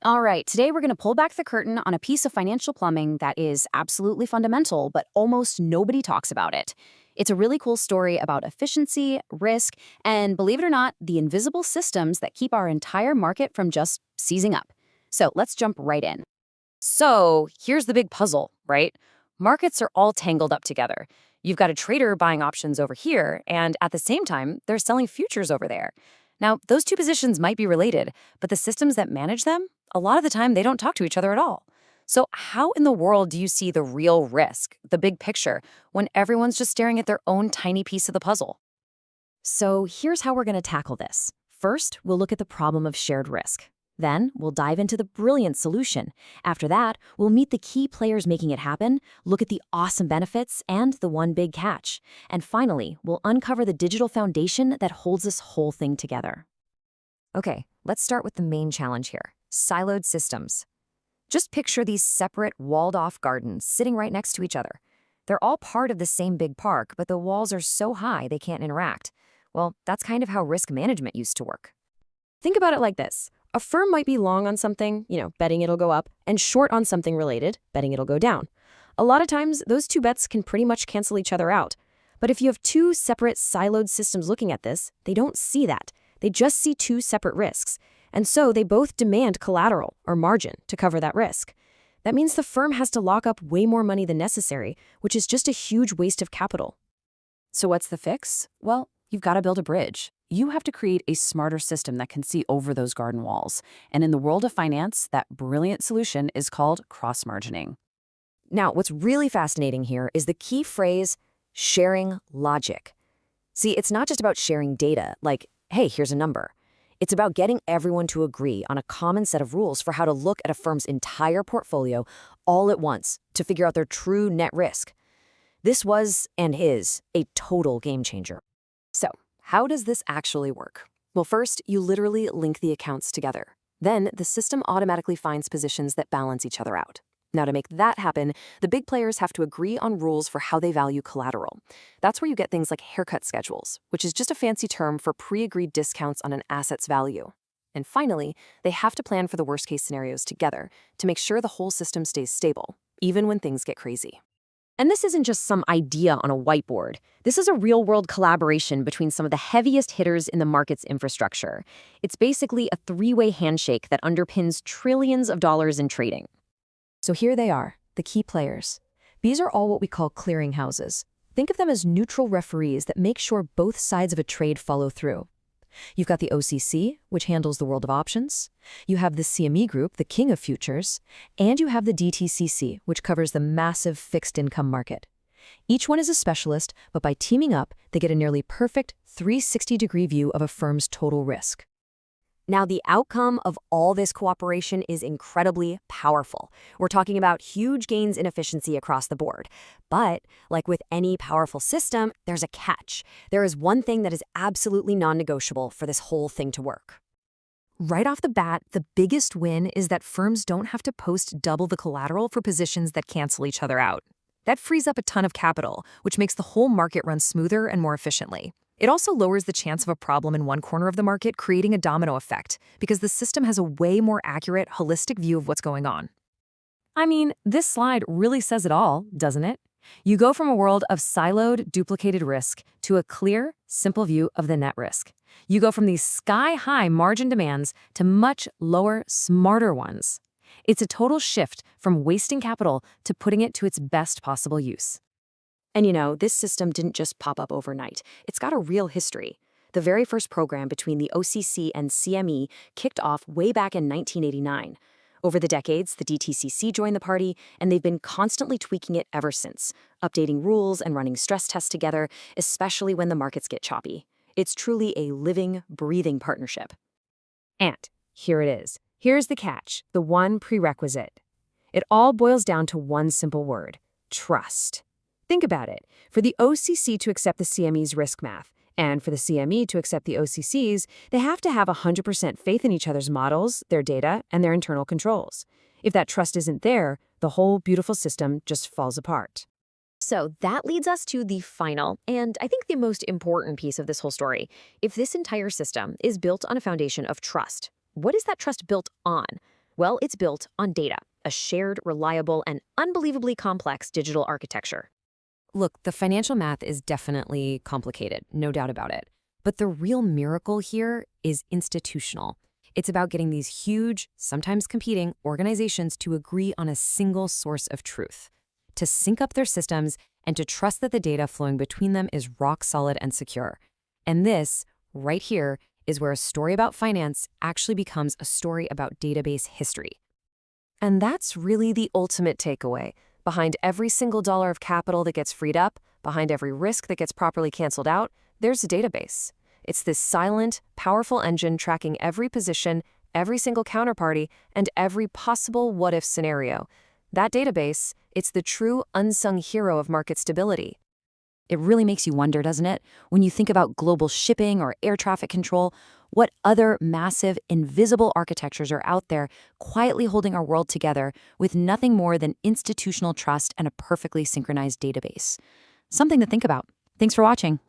All right, today we're going to pull back the curtain on a piece of financial plumbing that is absolutely fundamental, but almost nobody talks about it. It's a really cool story about efficiency, risk, and believe it or not, the invisible systems that keep our entire market from just seizing up. So let's jump right in. So here's the big puzzle, right? Markets are all tangled up together. You've got a trader buying options over here, and at the same time, they're selling futures over there. Now, those two positions might be related, but the systems that manage them, a lot of the time, they don't talk to each other at all. So, how in the world do you see the real risk, the big picture, when everyone's just staring at their own tiny piece of the puzzle? So here's how we're going to tackle this. First, we'll look at the problem of shared risk. Then, we'll dive into the brilliant solution. After that, we'll meet the key players making it happen, look at the awesome benefits, and the one big catch. And finally, we'll uncover the digital foundation that holds this whole thing together. Okay, let's start with the main challenge here: siloed systems. Just picture these separate, walled-off gardens sitting right next to each other. They're all part of the same big park, but the walls are so high they can't interact. Well, that's kind of how risk management used to work. Think about it like this. A firm might be long on something, betting it'll go up, and short on something related, betting it'll go down. A lot of times, those two bets can pretty much cancel each other out. But if you have two separate siloed systems looking at this, they don't see that. They just see two separate risks. And so they both demand collateral or margin to cover that risk. That means the firm has to lock up way more money than necessary, which is just a huge waste of capital. So what's the fix? Well, you've got to build a bridge. You have to create a smarter system that can see over those garden walls. And in the world of finance, that brilliant solution is called cross-margining. Now, what's really fascinating here is the key phrase, sharing logic. See, it's not just about sharing data, like, hey, here's a number. It's about getting everyone to agree on a common set of rules for how to look at a firm's entire portfolio all at once to figure out their true net risk. This was, and is, a total game changer. So, how does this actually work? Well, first, you literally link the accounts together. Then, the system automatically finds positions that balance each other out. Now, to make that happen, the big players have to agree on rules for how they value collateral. That's where you get things like haircut schedules, which is just a fancy term for pre-agreed discounts on an asset's value. And finally, they have to plan for the worst-case scenarios together to make sure the whole system stays stable, even when things get crazy. And this isn't just some idea on a whiteboard. This is a real-world collaboration between some of the heaviest hitters in the market's infrastructure. It's basically a three-way handshake that underpins trillions of dollars in trading. So here they are, the key players. These are all what we call clearinghouses. Think of them as neutral referees that make sure both sides of a trade follow through. You've got the OCC, which handles the world of options. You have the CME group, the king of futures. And you have the DTCC, which covers the massive fixed income market. Each one is a specialist, but by teaming up, they get a nearly perfect 360-degree view of a firm's total risk. Now, the outcome of all this cooperation is incredibly powerful. We're talking about huge gains in efficiency across the board. But, like with any powerful system, there's a catch. There is one thing that is absolutely non-negotiable for this whole thing to work. Right off the bat, the biggest win is that firms don't have to post double the collateral for positions that cancel each other out. That frees up a ton of capital, which makes the whole market run smoother and more efficiently. It also lowers the chance of a problem in one corner of the market creating a domino effect, because the system has a way more accurate, holistic view of what's going on. I mean, this slide really says it all, doesn't it? You go from a world of siloed, duplicated risk to a clear, simple view of the net risk. You go from these sky-high margin demands to much lower, smarter ones. It's a total shift from wasting capital to putting it to its best possible use. And this system didn't just pop up overnight. It's got a real history. The very first program between the OCC and CME kicked off way back in 1989. Over the decades, the DTCC joined the party, and they've been constantly tweaking it ever since, updating rules and running stress tests together, especially when the markets get choppy. It's truly a living, breathing partnership. And here it is. Here's the catch, the one prerequisite. It all boils down to one simple word: trust. Think about it. For the OCC to accept the CME's risk math, and for the CME to accept the OCC's, they have to have 100% faith in each other's models, their data, and their internal controls. If that trust isn't there, the whole beautiful system just falls apart. So that leads us to the final, and I think the most important piece of this whole story. If this entire system is built on a foundation of trust, what is that trust built on? Well, it's built on data, a shared, reliable, and unbelievably complex digital architecture. Look, the financial math is definitely complicated, no doubt about it. But the real miracle here is institutional. It's about getting these huge, sometimes competing organizations to agree on a single source of truth, to sync up their systems, and to trust that the data flowing between them is rock solid and secure. And this, right here, is where a story about finance actually becomes a story about database history. And that's really the ultimate takeaway. Behind every single dollar of capital that gets freed up, behind every risk that gets properly canceled out, there's a database. It's this silent, powerful engine tracking every position, every single counterparty, and every possible what-if scenario. That database, it's the true unsung hero of market stability. It really makes you wonder, doesn't it? When you think about global shipping or air traffic control, what other massive, invisible architectures are out there quietly holding our world together with nothing more than institutional trust and a perfectly synchronized database? Something to think about. Thanks for watching.